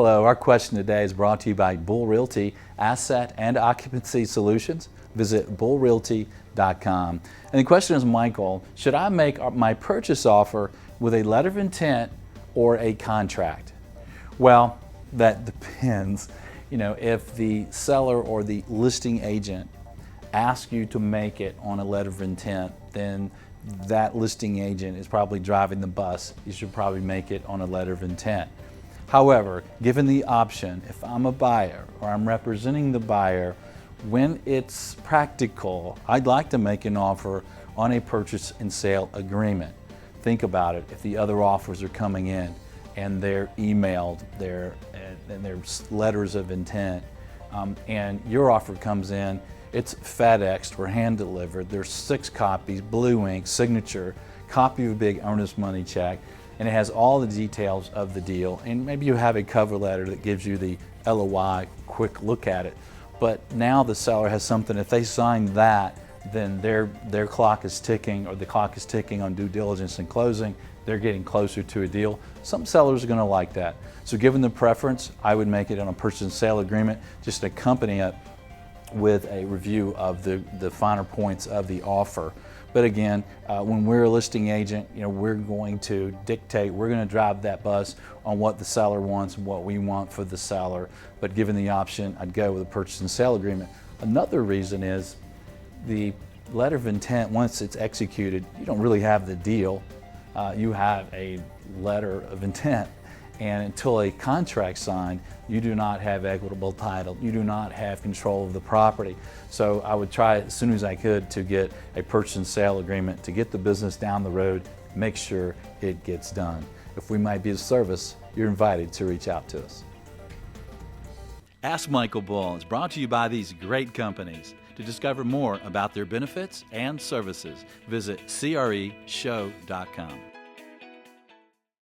Hello, our question today is brought to you by Bull Realty Asset and Occupancy Solutions. Visit bullrealty.com. And the question is, Michael, should I make my purchase offer with a letter of intent or a contract? Well, that depends. If the seller or the listing agent asks you to make it on a letter of intent, then that listing agent is probably driving the bus. You should probably make it on a letter of intent. However, given the option, if I'm a buyer or I'm representing the buyer, when it's practical, I'd like to make an offer on a purchase and sale agreement. Think about it. If the other offers are coming in and they're emailed, and there's letters of intent, and your offer comes in, it's FedExed or hand delivered. There's 6 copies, blue ink, signature, copy of a big earnest money check, and it has all the details of the deal. And maybe you have a cover letter that gives you the LOI, quick look at it. But now the seller has something, if they sign that, then their clock is ticking, or the clock is ticking on due diligence and closing. They're getting closer to a deal. Some sellers are going to like that. So given the preference, I would make it on a purchase and sale agreement, just accompany it with a review of the finer points of the offer. But again, when we're a listing agent, we're going to dictate, we're going to drive that bus on what the seller wants and what we want for the seller. But given the option, I'd go with a purchase and sale agreement. Another reason is the letter of intent, once it's executed, you don't really have the deal. You have a letter of intent. And until a contract signed, you do not have equitable title. You do not have control of the property. So I would try as soon as I could to get a purchase and sale agreement to get the business down the road, make sure it gets done. If we might be of service, you're invited to reach out to us. Ask Michael Bull is brought to you by these great companies. To discover more about their benefits and services, visit creshow.com.